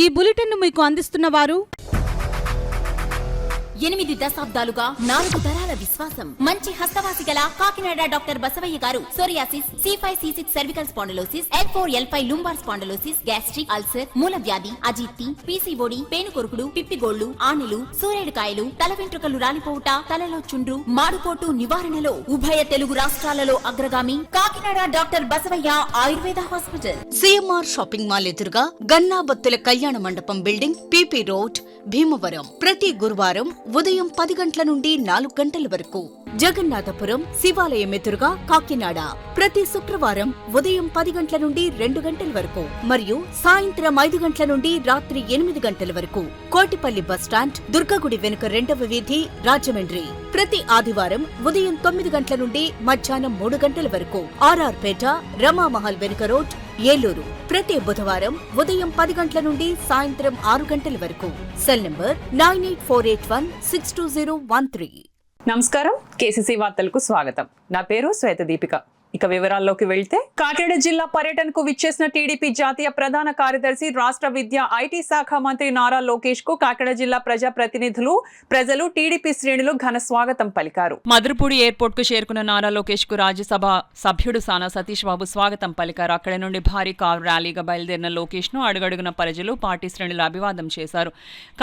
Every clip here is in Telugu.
ఈ బులెటిన్ మీకు అందిస్తున్న వారు 8 దశాబ్దాలుగా 4 తరాల విశ్వాసం. మంచి హస్తవాసి గల కాకినాడ డాక్టర్ బసవయ్య గారు psoriasis, C5C6 cervical spondylosis, L4L5 lumbar spondylosis, gastric ulcer, మూల వ్యాధి, అజీర్తి, పీసీఓడి, పేనుకొరుకుడు, పిప్పిగోళ్లు, ఆనెలు, సూరేడుకాయలు, తల వెంట్రుకలు రాలిపోవుట, తలలో చుండ్రు, మాడుపోటు నివారణలో ఉభయ తెలుగు రాష్ట్రాలలో అగ్రగామి Kakinada doctor Basavayya Ayurveda hospital. CMR shopping mall ఎదురుగా గన్నాబత్తుల కళ్యాణ మండపం బిల్డింగ్, పిపి రోడ్, భీమవరం. ప్రతి గురువారం ఉదయం 10 గంటల నుండి 4 గంటల వరకు. జగన్నాథపురం శివాలయం ఎదురుగా కాకినాడ ప్రతి శుక్రవారం ఉదయం 10 గంటల నుండి 2 గంటల వరకు మరియు సాయంత్రం 5 గంటల నుండి రాత్రి 8 గంటల వరకు. కోటిపల్లి బస్టాండ్, దుర్గగుడి వెనుక 2వ వీధి, రాజమండ్రి. ప్రతి ఆదివారం ఉదయం 9 గంటల నుండి మధ్యాహ్నం 3 గంటల వరకు. ఆర్ఆర్ పేట, రమామహల్ వెనుక రోడ్, ఏలూరు. ప్రతి బుధవారం ఉదయం 10 గంటల నుండి సాయంత్రం 6 గంటల వరకు. Cell number 9848162013. నమస్కారం, కేసీసీ వార్తలకు స్వాగతం. నా పేరు శ్వేత దీపిక. ఇక వివరాల్లోకి వెళ్తే, కాకినాడ జిల్లా పర్యటనకు విచ్చేసిన టీడీపీ జాతీయ ప్రధాన కార్యదర్శి, రాష్ట్ర విద్యా ఐటీ శాఖ మంత్రి నారా లోకేష్ కు కాకినాడ జిల్లా ప్రజా ప్రతినిధులు, ప్రజలు, టీడీపీ శ్రేణులు ఘన స్వాగతం పలికారు. మధురపూడి ఎయిర్పోర్ట్ కు చేరుకున్న నారా లోకేష్ కు రాజ్యసభ సభ్యుడు సానా సతీష్ బాబు స్వాగతం పలికారు. అక్కడి నుండి భారీ కారు ర్యాలీగా బయలుదేరిన లోకేష్ ను అడుగడుగున ప్రజలు, పార్టీ శ్రేణులు అభివాదం చేశారు.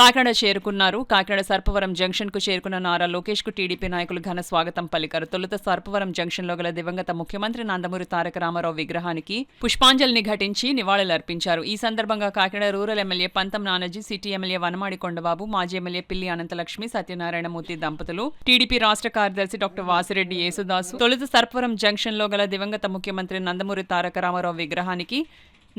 కాకినాడ చేరుకున్నారు. కాకినాడ సర్పవరం జంక్షన్ కు చేరుకున్న నారా లోకేష్ కు టీడీపీ నాయకులు ఘన స్వాగతం పలికారు. తొలుత సర్పవరం జంక్షన్ లో గల దివంగత ముఖ్యమంత్రి నందమూరి తారక రామారావు విగ్రహానికి పుష్పాంజలిని ఘటించి నివాళులర్పించారు. ఈ సందర్భంగా కాకినాడ రూరల్ ఎమ్మెల్యే పంతం నానాజీ, సిటీ ఎమ్మెల్యే వనమాడి కొండబాబు, మాజీ ఎమ్మెల్యే పిల్లి అనంతలక్ష్మి, సత్యనారాయణమూర్తి దంపతులు, టీడీపీ రాష్ట్ర కార్యదర్శి డాక్టర్ వాసిరెడ్డి యేసుదాసు తొలుత సర్పవరం జంక్షన్ లో గల దివంగత ముఖ్యమంత్రి నందమూరి తారక రామారావు విగ్రహానికి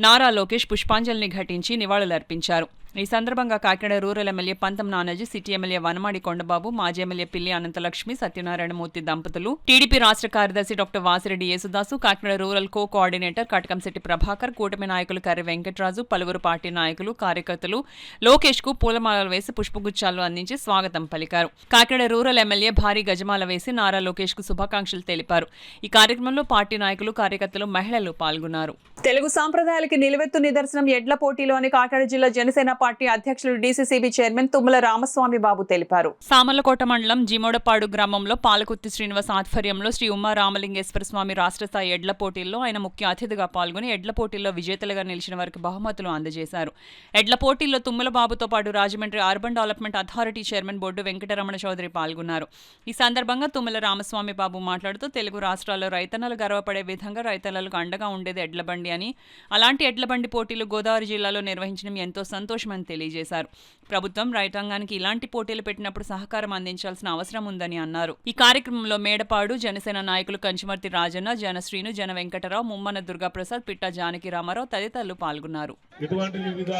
నారా లోకేష్ పుష్పాంజలిని ఘటించి నివాళులర్పించారు. ఈ సందర్భంగా కాకినాడ రూరల్ ఎమ్మెల్యే పంతం నానాజీ, సిటీ ఎమ్మెల్యే వనమాడి కొండబాబు, మాజీ ఎమ్మెల్యే పిల్లి అనంతలక్ష్మి, సత్యనారాయణమూర్తి దంపతులు, టీడీపీ రాష్ట్ర కార్యదర్శి డాక్టర్ వాసిరెడ్డి యేసుదాసు, కాకినాడ రూరల్ కో కోఆర్డినేటర్ కటకంశెట్టి ప్రభాకర్, కూటమి నాయకులు కర్రి వెంకటరాజు, పలువురు పార్టీ నాయకులు, కార్యకర్తలు లోకేష్ కు పూలమాలలు వేసి పుష్పగుచ్చాలు అందించి స్వాగతం పలికారు. కాకినాడ రూరల్ ఎమ్మెల్యే భారీ గజమాల వేసి నారా లోకేష్ కు శుభాకాంక్షలు తెలిపారు. ఈ కార్యక్రమంలో పార్టీ నాయకులు, కార్యకర్తలు, మహిళలు పాల్గొన్నారు. తెలుగు సాంప్రదాయాలకి నిలువెత్తు నిదర్శనం ఎడ్ల పోటీలో అని కాకినాడ జిల్లా జనసేన పార్టీ అధ్యక్షులు, డీసీసీబీ చైర్మన్ తుమ్మల రామస్వామి బాబు తెలిపారు. సామర్లకోట మండలం జిమోడపాడు గ్రామంలో పాలకుర్తి శ్రీనివాస్ ఆధ్వర్యంలో శ్రీ ఉమా రామలింగేశ్వర స్వామి రాష్ట్ర స్థాయి ఎడ్ల పోటీల్లో ఆయన ముఖ్య అతిథిగా పాల్గొని ఎడ్ల పోటీల్లో విజేతలుగా నిలిచిన వారికి బహుమతులు అందజేశారు. ఎడ్ల పోటీల్లో తుమ్మల బాబుతో పాటు Rajahmundry urban development authority chairman Boddu Venkataramana Chowdary పాల్గొన్నారు. ఈ సందర్భంగా తుమ్మల రామస్వామి బాబు మాట్లాడుతూ, తెలుగు రాష్ట్రాల్లో రైతన్నలు గర్వపడే విధంగా రైతన్నలకు అండగా ఉండేది ఎడ్లబండి అని, అలాంటి ఎడ్లబండి పోటీలు గోదావరి జిల్లాలో నిర్వహించడం ఎంతో సంతోషమని తెలియజేశారు. ప్రభుత్వం రైతాంగానికి ఇలాంటి పోటీలు పెట్టినప్పుడు సహకారం అందించాల్సిన అవసరం ఉందని అన్నారు. ఈ కార్యక్రమంలో మేడపాడు జనసేన నాయకులు కంచిమర్తి రాజన్న, జనశ్రీను, జన వెంకటరావు, ముమ్మన దుర్గాప్రసాద్, పిట్టా జానకి రామారావు తదితరులు పాల్గొన్నారు. ఇటువంటి వివిధ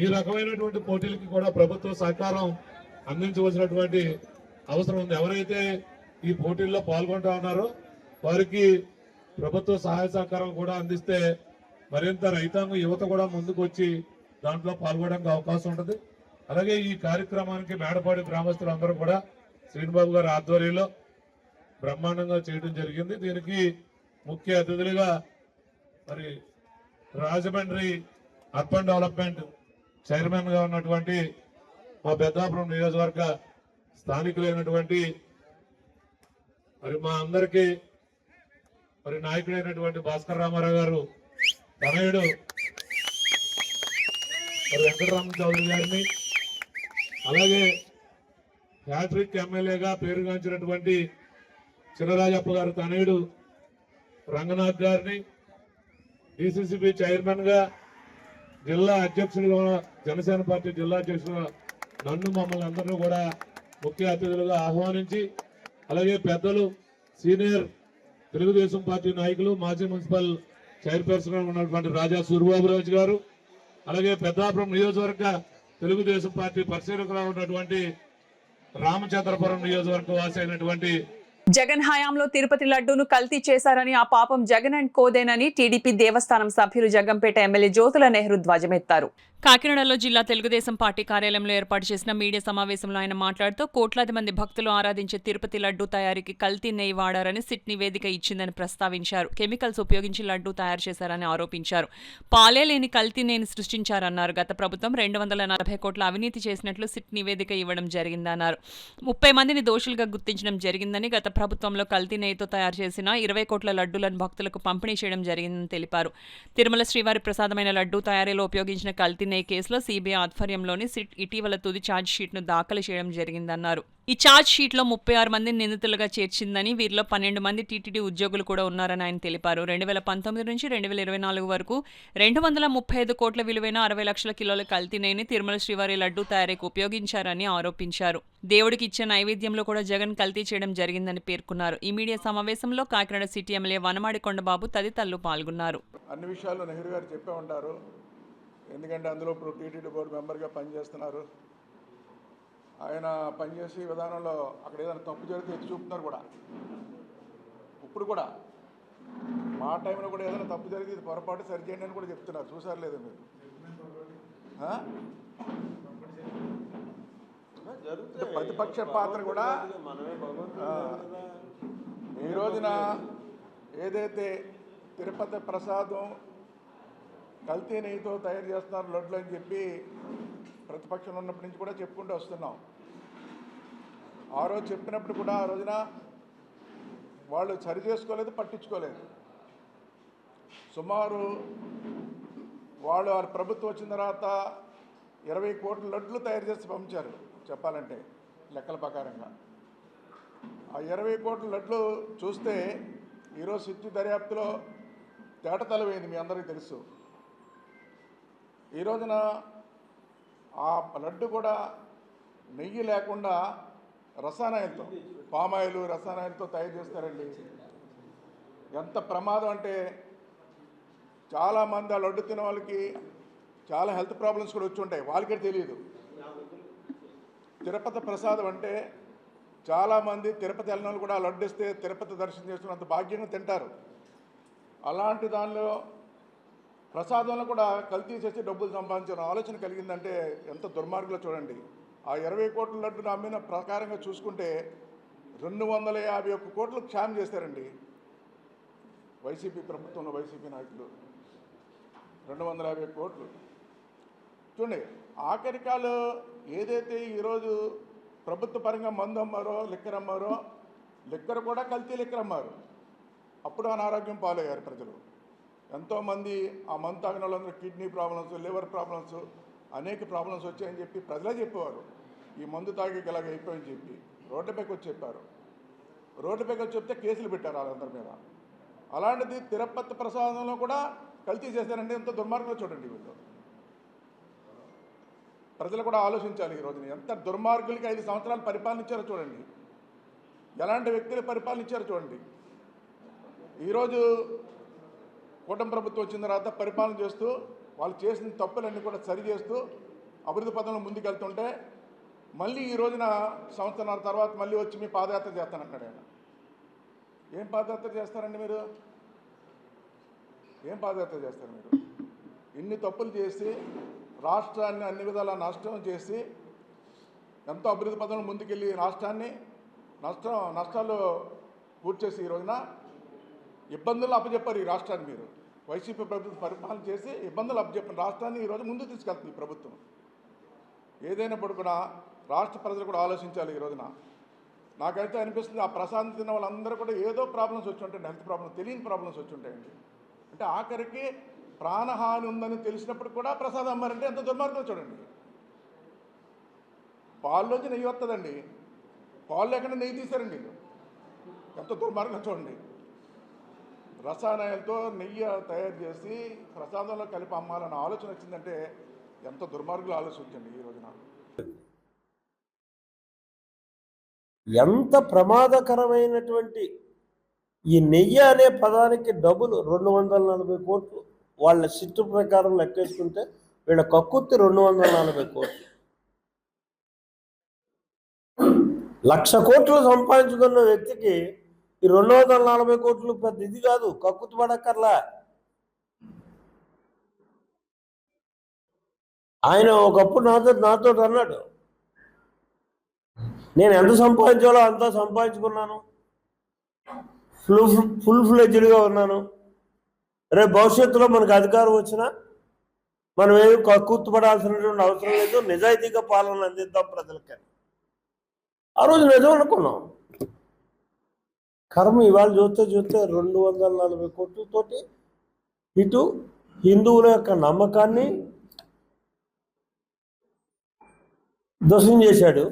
ఈ రకమైనటువంటి పోటీలకి కూడా ప్రభుత్వ సహకారం అందించవలసినటువంటి అవసరం ఉంది. ఎవరైతే ఈ పోటీల్లో పాల్గొంటా ఉన్నారో వారికి ప్రభుత్వ సహాయ సహకారం కూడా అందిస్తే మరింత రైతాంగం, యువత కూడా ముందుకు వచ్చి దాంట్లో పాల్గొనడానికి అవకాశం ఉంటుంది. అలాగే ఈ కార్యక్రమానికి మేడపాడి గ్రామస్తులందరూ కూడా శ్రీనిబాబు గారి ఆధ్వర్యంలో బ్రహ్మాండంగా చేయడం జరిగింది. దీనికి ముఖ్య అతిథులుగా మరి రాజమండ్రి అర్బన్ డెవలప్మెంట్ చైర్మన్ గా ఉన్నటువంటి మా పెద్దాపురం నియోజకవర్గ స్థానికులైనటువంటి మరి మా అందరికీ మరి నాయకుడైనటువంటి భాస్కర్ రామారావు గారు తనయుడు మరి వెంకటరామ చౌదరి గారిని, అలాగే హ్యాట్రిక్ ఎమ్మెల్యేగా పేరుగాంచినటువంటి చినరాజప్ప గారు తనయుడు రంగనాథ్ గారిని, డిసిసిబి చైర్మన్ గా జిల్లా అధ్యక్షుడిగా జనసేన పార్టీ జిల్లా అధ్యక్షుడుగా నన్ను, మమ్మల్ని అందరినీ కూడా ముఖ్య అతిథులుగా ఆహ్వానించి, అలాగే పెద్దలు సీనియర్ తెలుగుదేశం పార్టీ నాయకులు, మాజీ మున్సిపల్ చైర్పర్సన్ గా ఉన్నటువంటి రాజా సూర్యబాబురాజు గారు, అలాగే పెద్దాపురం నియోజకవర్గ తెలుగుదేశం పార్టీ పరిశీలకులుగా ఉన్నటువంటి రామచంద్రపురం నియోజకవర్గ వాసి అయినటువంటి జగన్ హయాంలో తిరుపతి లడ్డూను కల్తీ చేశారని, ఆ పాపం జగన్ అండ్ కోదేనని టీడీపీ దేవస్థానం సభ్యులు జగ్గంపేట ఎమ్మెల్యే జ్యోతుల నెహ్రూ ధ్వజమెత్తారు. కాకినాడలో జిల్లా తెలుగుదేశం పార్టీ కార్యాలయంలో ఏర్పాటు చేసిన మీడియా సమావేశంలో ఆయన మాట్లాడుతూ కోట్లాది మంది భక్తులు ఆరాధించే తిరుపతి లడ్డూ తయారీకి కల్తీ నెయ్యి వాడారని సిట్ నివేదిక ఇచ్చిందని ప్రస్తావించారు. కెమికల్స్ ఉపయోగించి లడ్డూ తయారు చేశారని ఆరోపించారు. పాలే లేని కల్తీ నెయ్యిని సృష్టించారన్నారు. గత ప్రభుత్వం 240 కోట్ల అవినీతి చేసినట్లు సిట్ నివేదిక ఇవ్వడం జరిగిందన్నారు. 30 మందిని దోషులుగా గుర్తించడం జరిగిందని, గత ప్రభుత్వంలో కల్తీ నెయ్యితో తయారు చేసిన 20 కోట్ల లడ్డూలను భక్తులకు పంపిణీ చేయడం జరిగిందని తెలిపారు. తిరుమల శ్రీవారి ప్రసాదమైన లడ్డూ తయారీలో ఉపయోగించిన కల్తీ నెయ్యి కేసులో సీబీఐ ఆధ్వర్యంలోని సిట్ ఇటీవల తుది ఛార్జ్ షీట్ను దాఖలు చేయడం జరిగిందన్నారు. ఈ ఛార్జ్ షీట్లో 36 మందిని నిందితులుగా చేర్చిందని, వీరిలో 12 మంది టీటీడీ ఉద్యోగులు కూడా ఉన్నారని ఆయన తెలిపారు. 2019 నుంచి 2024 వరకు 235 కోట్ల విలువైన 60 లక్షల కిలోల కల్తీ నెయ్యిని తిరుమల శ్రీవారి లడ్డూ తయారీకి ఉపయోగించారని ఆరోపించారు. దేవుడికి ఇచ్చే నైవేద్యంలో కూడా జగన్ కల్తీ చేయడం జరిగిందని పేర్కొన్నారు. ఈ మీడియా సమావేశంలో కాకినాడ సిటీ ఎమ్మెల్యే వనమాడి కొండబాబు తదితరులు పాల్గొన్నారు. అన్ని విషయాల్లో నెహ్రూ గారు చెప్పే ఉంటారు. ఎందుకంటే అందులో ఇప్పుడు టీటీడీ బోర్డు మెంబర్గా పనిచేస్తున్నారు. ఆయన పనిచేసే విధానంలో అక్కడ ఏదైనా తప్పు జరిగితే ఎత్తి చూపుతున్నారు కూడా. ఇప్పుడు కూడా మా టైంలో కూడా ఏదైనా తప్పు జరిగితే ఇది పొరపాటు సరిచేయండి అని కూడా చెప్తున్నారు. చూసారు లేదా మీరు? ప్రతిపక్ష పాత్ర కూడా ఈ రోజున ఏదైతే తిరుపతి ప్రసాదం కల్తీ నెయ్యితో తయారు చేస్తున్నారు లడ్లు అని చెప్పి ప్రతిపక్షంలో ఉన్నప్పటి నుంచి కూడా చెప్పుకుంటూ వస్తున్నాం. ఆ రోజు చెప్పినప్పుడు కూడా ఆ రోజున వాళ్ళు సరి చేసుకోలేదు, పట్టించుకోలేదు. సుమారు వాళ్ళ ప్రభుత్వం వచ్చిన తర్వాత 20 కోట్ల లడ్లు తయారు చేసి పంపించారు చెప్పాలంటే లెక్కల ప్రకారంగా. ఆ 20 కోట్ల లడ్లు చూస్తే ఈరోజు సిట్టు దర్యాప్తులో తేటతలమైంది, మీ అందరికీ తెలుసు. ఈ రోజున ఆ లడ్డు కూడా నెయ్యి లేకుండా రసాయనాలతో, పామాయిల్ రసాయనాలతో తయారు చేస్తారండి. ఎంత ప్రమాదం అంటే చాలామంది ఆ లడ్డు తినే వాళ్ళకి చాలా హెల్త్ ప్రాబ్లమ్స్ కూడా వచ్చి ఉంటాయి, వాళ్ళకే తెలియదు. తిరుపతి ప్రసాదం అంటే చాలామంది తిరుపతి వెళ్ళిన వాళ్ళు కూడా లడ్డు ఇస్తే తిరుపతి దర్శనం చేసుకున్నంత భాగ్యంగా తింటారు. అలాంటి దానిలో ప్రసాదంలో కూడా కల్తీ చేసి డబ్బులు సంపాదించిన ఆలోచన కలిగిందంటే ఎంత దుర్మార్గులో చూడండి. ఆ 20 కోట్ల లడ్డు అమ్మిన ప్రకారంగా చూసుకుంటే 251 కోట్లు క్షామ్ చేశారండి వైసీపీ ప్రభుత్వంలో, వైసీపీ నాయకులు. 250 కోట్లు చూడండి. ఆఖరికాలు ఏదైతే ఈరోజు ప్రభుత్వ పరంగా మందు అమ్మారో, లిక్కర్ అమ్మారో, లిక్కర్ కూడా కల్తీ లిక్కర్ అమ్మారు. అప్పుడు అనారోగ్యం పాలయ్యారు ప్రజలు. ఎంతోమంది ఆ మందు తాగిన వాళ్ళందరూ కిడ్నీ ప్రాబ్లమ్స్, లివర్ ప్రాబ్లమ్స్, అనేక ప్రాబ్లమ్స్ వచ్చాయని చెప్పి ప్రజలే చెప్పేవారు. ఈ మందు తాగి ఇలాగ అయిపోయని చెప్పి రోడ్డుపైకి వచ్చి చెప్పారు. రోడ్డుపైకి వచ్చి చెప్తే కేసులు పెట్టారు వాళ్ళందరి మీద. అలాంటిది తిరుపతి ప్రసాదంలో కూడా కల్తీ చేశారంటే ఎంత దుర్మార్గంలో చూడండి వీళ్ళు. ప్రజలు కూడా ఆలోచించాలి. ఈ రోజున ఎంత దుర్మార్గులకి 5 సంవత్సరాలు పరిపాలనిచ్చారో చూడండి, ఎలాంటి వ్యక్తులు పరిపాలనిచ్చారో చూడండి. ఈరోజు కూటమి ప్రభుత్వం వచ్చిన తర్వాత పరిపాలన చేస్తూ వాళ్ళు చేసిన తప్పులన్నీ కూడా సరి చేస్తూ అభివృద్ధి పథంలో ముందుకెళ్తుంటే మళ్ళీ ఈ రోజున సంవత్సరాల తర్వాత మళ్ళీ వచ్చి మీ పాదయాత్ర చేస్తానంటున్నాడు ఆయన. ఏం పాదయాత్ర చేస్తారండి మీరు? ఏం పాదయాత్ర చేస్తారు మీరు? ఇన్ని తప్పులు చేసి రాష్ట్రాన్ని అన్ని విధాలా నష్టం చేసి ఎంతో అభివృద్ధి పథంలో ముందుకెళ్ళి రాష్ట్రాన్ని నష్టాలు పూర్తి చేసి ఈ రోజున ఇబ్బందులు అప్పచెప్పారు ఈ రాష్ట్రాన్ని. మీరు వైసీపీ ప్రభుత్వం పరిపాలన చేసి ఇబ్బందులు అప్పచెప్పిన రాష్ట్రాన్ని ఈరోజు ముందుకు తీసుకెళ్తుంది ఈ ప్రభుత్వం. ఏదైనప్పుడు కూడా రాష్ట్ర ప్రజలు కూడా ఆలోచించాలి. ఈ రోజున నాకైతే అనిపిస్తుంది ఆ ప్రసాదం తిన్న వాళ్ళందరూ కూడా ఏదో ప్రాబ్లమ్స్ వచ్చి ఉంటాయండి, హెల్త్ ప్రాబ్లమ్స్, తెలియని ప్రాబ్లమ్స్ వచ్చి ఉంటాయండి. అంటే ఆఖరికి ప్రాణహాని ఉందని తెలిసినప్పుడు కూడా ప్రసాదం అమ్మారంటే ఎంత దుర్మార్గం చూడండి. పాల్లోంచి నెయ్యి వస్తుందండి, పాలు లేకుండా నెయ్యి తీశారండి వీళ్ళు. ఎంత దుర్మార్గం చూడండి. రసాయనాలతో నెయ్యి తయారు చేసి ప్రసాదంలో కలిపి అమ్మాలన్న ఆలోచన వచ్చిందంటే ఎంత దుర్మార్గులు ఆలోచించండి ఈ రోజున. ఎంత ప్రమాదకరమైనటువంటి ఈ నెయ్యి అనే పదానికి డబ్బులు 240 కోట్లు వాళ్ళ సిట్టు ప్రకారం లెక్కేసుకుంటే వీళ్ళ కక్కుర్తి 240 కోట్లు. 1,00,000 కోట్లు సంపాదించుకున్న వ్యక్తికి ఈ 240 కోట్లు పెద్ద ఇది కాదు, కక్కుర్తి పడక్కర్లా. ఆయన ఒకప్పుడు నాతో అన్నాడు, నేను ఎంత సంపాదించాలో అంతా సంపాదించుకున్నాను, ఫుల్ ఫ్లెడ్జ్డ్గా ఉన్నాను, రేపు భవిష్యత్తులో మనకు అధికారం వచ్చినా మనం ఏమి కక్కుర్తుపడాల్సినటువంటి అవసరం లేదు, నిజాయితీగా పాలన అందిద్దాం ప్రజలకని. ఆ రోజు నిజం అనుకున్నాం. కర్మ ఇవాళ చూస్తే 240 కోట్లతోటి ఇటు హిందువుల యొక్క నమ్మకాన్ని ధ్వంసం చేశాడు,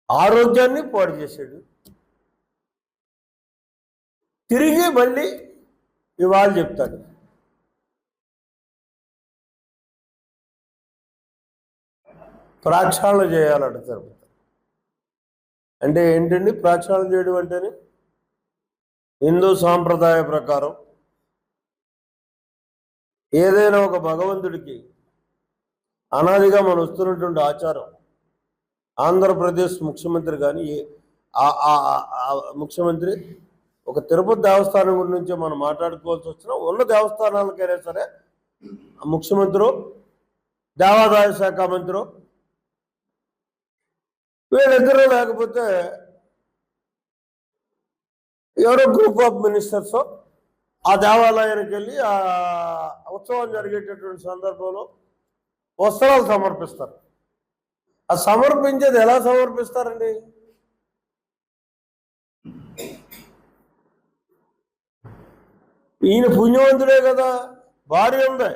ఆరోగ్యాన్ని పాడు చేశాడు. తిరిగి మళ్ళీ ఇవాళ చెప్తాడు ప్రక్షాళన చేయాలంట తిరుపతి. అంటే ఏంటండి ప్రక్షాళన చేయడం అంటేనే? హిందూ సాంప్రదాయ ప్రకారం ఏదైనా ఒక భగవంతుడికి అనాదిగా మనం వస్తున్నటువంటి ఆచారం, ఆంధ్రప్రదేశ్ ముఖ్యమంత్రి కానీ ముఖ్యమంత్రి ఒక తిరుపతి దేవస్థానం గురించి మనం మాట్లాడుకోవాల్సి వచ్చినా ఉన్న దేవస్థానాలకైనా సరే ముఖ్యమంత్రి, దేవాదాయ శాఖ మంత్రి వీళ్ళిద్దరూ లేకపోతే ఎవరో గ్రూప్ ఆఫ్ మినిస్టర్స్ ఆ దేవాలయానికి వెళ్ళి ఆ ఉత్సవం జరిగేటటువంటి సందర్భంలో వస్త్రాలు సమర్పిస్తారు. ఆ సమర్పించేది ఎలా సమర్పిస్తారండి? ఈయన పుణ్యవంతుడే కదా, భార్య ఉంది,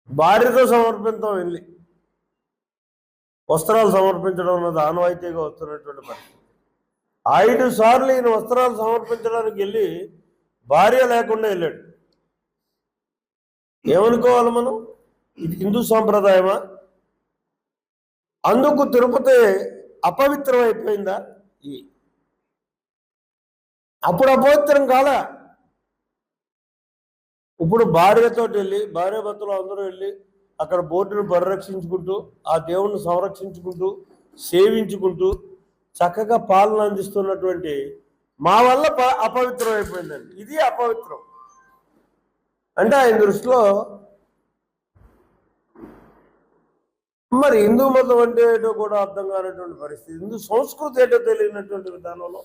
భార్యతో సమర్పిస్తాం వెళ్ళి వస్త్రాలు సమర్పించడం అన్నది ఆనవాయితీగా వస్తున్నటువంటి పరిస్థితి. 5 సార్లు ఈయన వస్త్రాలు సమర్పించడానికి వెళ్ళి భార్య లేకుండా వెళ్ళాడు. ఏమనుకోవాలి మనం? ఇది హిందూ సాంప్రదాయమా? అందుకు తిరుపతి అపవిత్రం అయిపోయిందా? అప్పుడు అపవిత్రం కాలా. ఇప్పుడు భార్యతో వెళ్ళి, భార్యాభర్తలు అందరూ వెళ్ళి అక్కడ బోర్డును పరిరక్షించుకుంటూ, ఆ దేవుణ్ణి సంరక్షించుకుంటూ, సేవించుకుంటూ చక్కగా పాలన అందిస్తున్నటువంటి మా వల్ల అపవిత్రం అయిపోయిందండి. ఇది అపవిత్రం అంటే ఆయన దృష్టిలో. మరి హిందూ మతం అంటే ఏంటో కూడా అర్థం కానటువంటి పరిస్థితి, హిందూ సంస్కృతి ఏంటో తెలియనటువంటి విధానంలో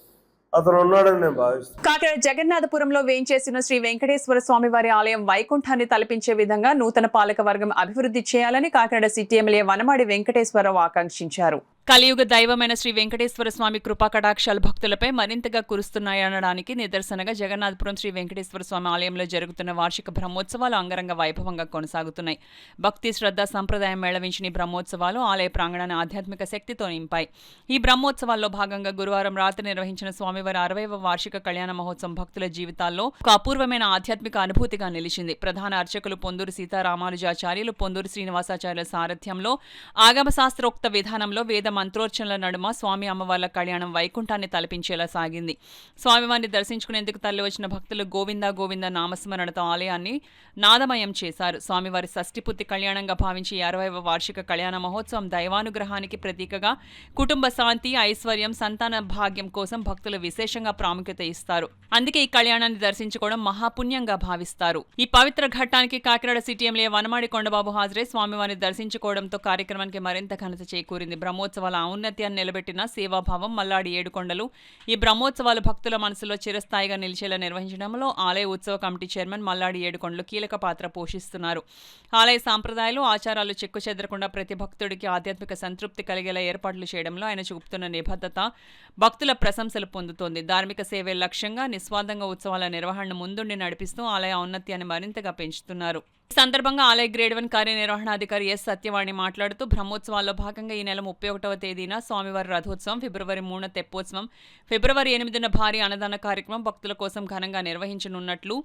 అతను ఉన్నాడని నేను భావిస్తాను. కాకినాడ జగన్నాథపురంలో వేంచేసిన శ్రీ వెంకటేశ్వర స్వామి వారి ఆలయం వైకుంఠాన్ని తలపించే విధంగా నూతన పాలక వర్గం అభివృద్ధి చేయాలని కాకినాడ సిటీ ఎమ్మెల్యే వనమాడి వెంకటేశ్వరరావు ఆకాంక్షించారు. కలియుగ దైవమైన శ్రీ వెంకటేశ్వర స్వామి కృపా కటాక్షాలు భక్తులపై మరింతగా కురుస్తున్నాయనడానికి నిదర్శనగా జగన్నాథపురం శ్రీ వెంకటేశ్వర స్వామి ఆలయంలో జరుగుతున్న వార్షిక బ్రహ్మోత్సవాలు అంగరంగ వైభవంగా కొనసాగుతున్నాయి. భక్తి శ్రద్ధ సంప్రదాయం మేళవించిన ఈ బ్రహ్మోత్సవాలు ఆలయ ప్రాంగణాన్ని ఆధ్యాత్మిక శక్తితో నింపాయి. ఈ బ్రహ్మోత్సవాల్లో భాగంగా గురువారం రాత్రి నిర్వహించిన స్వామివారి 60వ వార్షిక కళ్యాణ మహోత్సవం భక్తుల జీవితాల్లో ఒక అపూర్వమైన ఆధ్యాత్మిక అనుభూతిగా నిలిచింది. ప్రధాన అర్చకులు పొందూరు సీతారామానుజాచార్యులు, పొందూరు శ్రీనివాసాచార్యుల సారథ్యంలో ఆగమ శాస్త్రోక్త విధానంలో వేద మంత్రోచ్చరణల నడుమ స్వామి అమ్మవార్ల కళ్యాణం వైకుంఠాన్ని తలపించేలా సాగింది. స్వామివారిని దర్శించుకునేందుకు తరలి వచ్చిన భక్తులు గోవింద గోవింద నామస్మరణతో ఆలయాన్ని నాదమయం చేశారు. స్వామివారి షష్ఠిపూర్తి కళ్యాణంగా భావించి 60వ వార్షిక కళ్యాణ మహోత్సవం దైవానుగ్రహానికి ప్రతీకగా కుటుంబ శాంతి, ఐశ్వర్యం, సంతాన భాగ్యం కోసం భక్తులు విశేషంగా ప్రాముఖ్యత ఇస్తారు. అందుకే ఈ కళ్యాణాన్ని దర్శించుకోవడం మహాపుణ్యంగా భావిస్తారు. ఈ పవిత్ర ఘట్టానికి కాకినాడ సిటీ ఎమ్మెల్యే వనమాడి కొండబాబు హాజరై స్వామివారిని దర్శించుకోవడంతో కార్యక్రమానికి మరింత ఘనత చేకూరింది. బ్రహ్మోత్సవాల ఔన్నత్యాన్ని నిలబెట్టిన సేవాభావం మల్లాడి ఏడుకొండలు ఈ బ్రహ్మోత్సవాలు భక్తుల మనసులో చిరస్థాయిగా నిలిచేలా నిర్వహించడంలో ఆలయ ఉత్సవ కమిటీ చైర్మన్ మల్లాడి ఏడుకొండలు కీలక పాత్ర పోషిస్తున్నారు. ఆలయ సాంప్రదాయాలు, ఆచారాలు చెక్కు చెదరకుండా ప్రతి భక్తుడికి ఆధ్యాత్మిక సంతృప్తి కలిగేలా ఏర్పాట్లు చేయడంలో ఆయన చూపుతున్న నిబద్ధత భక్తుల ప్రశంసలు పొందుతోంది. ధార్మిక సేవే లక్ష్యంగా నిస్వార్థంగా ఉత్సవాల నిర్వహణను ముందుండి నడిపిస్తూ ఆలయ ఔన్నత్యాన్ని మరింతగా పెంచుతున్నారు. ఈ సందర్భంగా ఆలయ గ్రేడ్ 1 కార్యనిర్వహణాధికారి ఎస్ సత్యవాణి మాట్లాడుతూ బ్రహ్మోత్సవాల్లో భాగంగా ఈ నెల 31వ తేదీన స్వామివారి రథోత్సవం, ఫిబ్రవరి 3న తెప్పోత్సవం, ఫిబ్రవరి 8న భారీ అన్నదాన కార్యక్రమం భక్తుల కోసం ఘనంగా నిర్వహించనున్నట్లు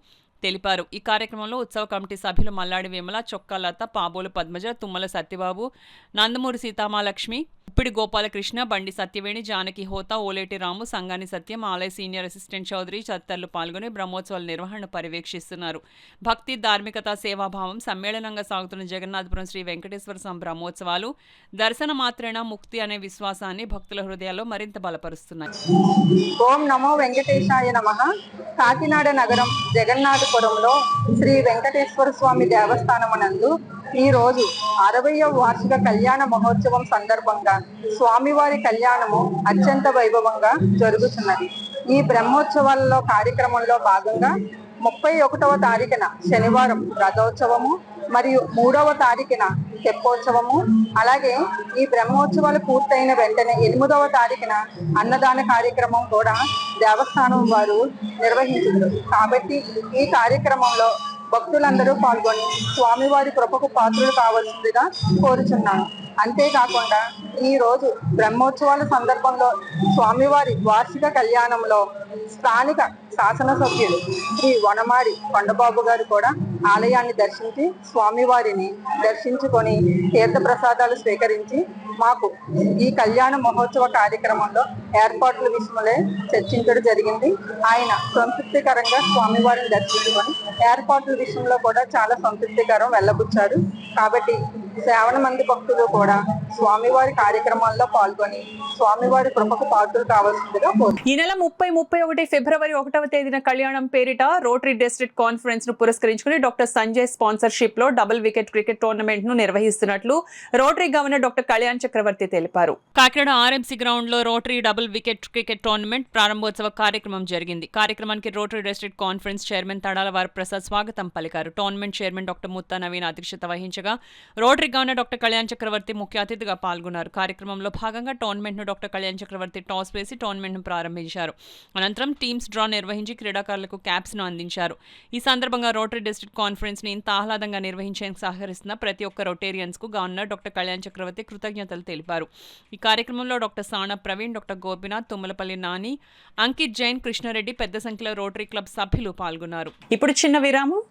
తెలిపారు. ఈ కార్యక్రమంలో ఉత్సవ కమిటీ సభ్యులు మల్లాడి విమల, చొక్కా లత, పాబోలు పద్మజ, తుమ్మల సత్యబాబు, నందమూరి సీతామాలక్ష్మి, ఉప్పిడి గోపాలకృష్ణ, బండి సత్యవేణి, జానకి హోతా, ఓలేటి రాము, సంగాని సత్యం, ఆలయ సీనియర్ అసిస్టెంట్ చౌదరి తదితరులు పాల్గొని బ్రహ్మోత్సవాల నిర్వహణను పర్యవేక్షిస్తున్నారు. భక్తి, ధార్మికత, సేవాభావం సమ్మేళనంగా సాగుతున్న జగన్నాథపురం శ్రీ వెంకటేశ్వర స్వామి బ్రహ్మోత్సవాలు దర్శన మాత్రేణ ముక్తి అనే విశ్వాసాన్ని భక్తుల హృదయాల్లో మరింత బలపరుస్తున్నాయి. ఓం నమో వెంకటేశాయ నమః. కాకినాడ నగరం జగన్నాథపురంలో శ్రీ వెంకటేశ్వర స్వామి దేవస్థానమునందు ఈ రోజు 60వ వార్షిక కళ్యాణ మహోత్సవం సందర్భంగా స్వామివారి కళ్యాణము అత్యంత వైభవంగా జరుగుతున్నది. ఈ బ్రహ్మోత్సవాలలో కార్యక్రమంలో భాగంగా 31వ తారీఖున శనివారం రథోత్సవము మరియు 3వ తారీఖున తెప్పోత్సవము, అలాగే ఈ బ్రహ్మోత్సవాలు పూర్తయిన వెంటనే 8వ తారీఖున అన్నదాన కార్యక్రమం కూడా దేవస్థానం వారు నిర్వహించారు. కాబట్టి ఈ కార్యక్రమంలో భక్తులందరూ పాల్గొని స్వామివారి కృపకు పాత్రలు కావాల్సిందిగా కోరుచున్నాను. అంతేకాకుండా ఈ రోజు బ్రహ్మోత్సవాల సందర్భంలో స్వామివారి వార్షిక కళ్యాణంలో స్థానిక శాసనసభ్యులు శ్రీ వనమాడి కొండబాబు గారు కూడా ఆలయాన్ని దర్శించి స్వామివారిని దర్శించుకొని తీర్థప్రసాదాలు స్వీకరించి మాకు ఈ కళ్యాణ మహోత్సవ కార్యక్రమంలో ఏర్పాట్ల విషయంలో చర్చించడం జరిగింది. ఆయన సంతృప్తికరంగా స్వామివారిని దర్శించుకొని ఏర్పాట్ల విషయంలో కూడా చాలా సంతృప్తికరం వెళ్ళబుచ్చారు. కాబట్టి శ్రావణ మంది భక్తులు కూడా స్వామివారి కార్యక్రమాల్లో పాల్గొని స్వామివారి కృపకు పాత్రలు కావాల్సిందిగా కోరుతున్నారు. ఈ నెల 30-31 ఫిబ్రవరి 1వ తేదీన కళ్యాణం పేరిట రోటరీ డిస్ట్రిక్ట్ కాన్ఫరెన్స్ ను పురస్కరించుకుని డాక్టర్ సంజయ్ స్పాన్సర్షిప్ లో డబుల్ వికెట్ క్రికెట్ టోర్నమెంట్ ను నిర్వహిస్తున్నట్లు రోటరీ గవర్నర్ డాక్టర్ కళ్యాణ్ చక్రవర్తి తెలిపారు. కాకినాడ ఆర్ఎంసీ గ్రౌండ్ లో rotary double wicket cricket tournament ప్రారంభోత్సవ కార్యక్రమం జరిగింది. కార్యక్రమానికి rotary district conference chairman Tadala వారి ప్రసాద్ స్వాగతం పలికారు. Tournament chairman doctor Mutha Naveen అధ్యక్షత వహించగా రోటరీ గవర్నర్ డాక్టర్ కళ్యాణ్ చక్రవర్తి ముఖ్య అతిథిగా పాల్గొన్నారు. కార్యక్రమంలో భాగంగా టోర్నమెంట్ ను డాక్టర్ కళ్యాణ్ చక్రవర్తి టాస్ వేసి టోర్నమెంట్ ను ప్రారంభించారు. అనంతరం టీమ్స్ డ్రా నిర్వహించి క్రీడాకారులకు క్యాప్స్ ను అందించారు. ఈ సందర్భంగా రోటరీ డిస్ట్రిక్ట్ కాన్ఫరెన్స్ ని ఇంత ఆహ్లాదంగా నిర్వహించేందుకు సహకరిస్తున్న ప్రతి ఒక్క రొటేరియన్స్ కు గవర్నర్ డాక్టర్ కళ్యాణ్ చక్రవర్తి కృతజ్ఞతలు తెలిపారు. ఈ కార్యక్రమంలో డాక్టర్ సానా ప్రవీణ్, డాక్టర్ గోపినాథ్, తుమ్మలపల్లి నాని, అంకిత్ జైన్, కృష్ణారెడ్డి, పెద్ద సంఖ్యలో రోటరీ క్లబ్ సభ్యులు పాల్గొన్నారు. ఇప్పుడు చిన్న విరామం.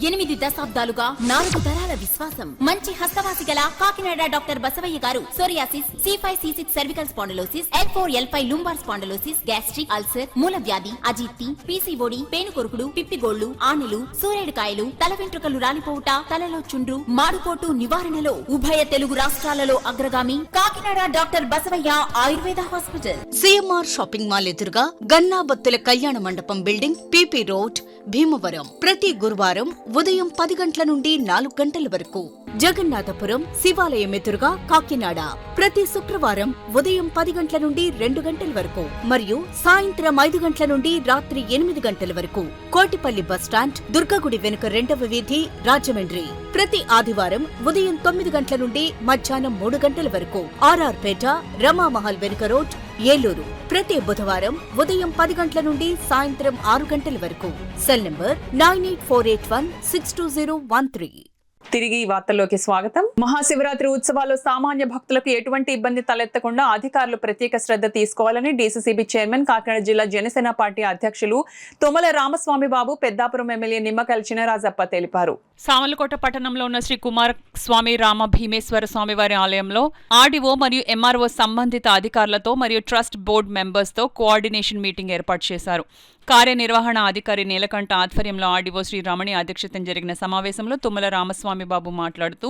8 దశాబ్దాలుగా 4 తరాల విశ్వాసం. మంచి హస్తవాసి గల కాకినాడ డాక్టర్ బసవయ్య గారు psoriasis, C5, C6 cervical spondylosis, L4, L5 lumbar spondylosis, gastric ulcer, మూల వ్యాధి, అజీర్తి, PCOD, పేనుకొరుకుడు, పిప్పిగోళ్లు, ఆనెలు, సూరేడుకాయలు, తల వెంట్రుకలు రాలిపోవుట, తలలో చుండ్రు, మాడుకోటు నివారణలో ఉభయ తెలుగు రాష్ట్రాలలో అగ్రగామి Kakinada doctor Basavayya Ayurveda hospital. CMR shopping mall ఎదురుగా గన్నాబత్తుల కళ్యాణ మండపం బిల్డింగ్, PP రోడ్, భీమవరం. ప్రతి గురువారం ఉదయం 10 గంటల నుండి 4 గంటల వరకు. జగన్నాథపురం శివాలయం ఎదురుగా కాకినాడ. ప్రతి శుక్రవారం ఉదయం 10 గంటల నుండి 2 గంటల వరకు మరియు సాయంత్రం 5 గంటల నుండి రాత్రి 8 గంటల వరకు. కోటిపల్లి బస్టాండ్, దుర్గగుడి వెనుక 2వ వీధి, రాజమండ్రి. ప్రతి ఆదివారం ఉదయం 9 గంటల నుండి మధ్యాహ్నం 3 గంటల వరకు. RR పేట, రమామహల్ వెనుక రోడ్, ఏలూరు. ప్రతి బుధవారం ఉదయం 10 గంటల నుండి సాయంత్రం 6 గంటల వరకు. Cell number 9848162013. తిరిగి వార్తల్లోకి స్వాగతం. మహాశివరాత్రి ఉత్సవాల్లో సామాన్య భక్తులకు ఎటువంటి ఇబ్బంది తలెత్తకుండా అధికారులు ప్రత్యేక శ్రద్ధ తీసుకోవాలని డీసీసీబీ చైర్మన్, కాకినాడ జిల్లా జనసేన పార్టీ అధ్యక్షులు తుమ్మల రామస్వామి బాబు, పెద్దాపురం ఎమ్మెల్యే నిమ్మకల్ చినరాజప్ప తెలిపారు. సామర్లకోట పట్టణంలో ఉన్న శ్రీ కుమార స్వామి రామ భీమేశ్వర స్వామివారి ఆలయంలో ఆర్డీఓ మరియు ఎంఆర్ఓ సంబంధిత అధికారులతో మరియు ట్రస్ట్ బోర్డు మెంబర్స్ తో కోఆర్డినేషన్ మీటింగ్ ఏర్పాటు చేశారు. కార్యనిర్వహణ అధికారి నీలకంఠ ఆధ్వర్యంలో ఆర్డీఓ శ్రీ రమణి అధ్యక్షతన జరిగిన సమావేశంలో తుమ్మల రామస్వామి బాబు మాట్లాడుతూ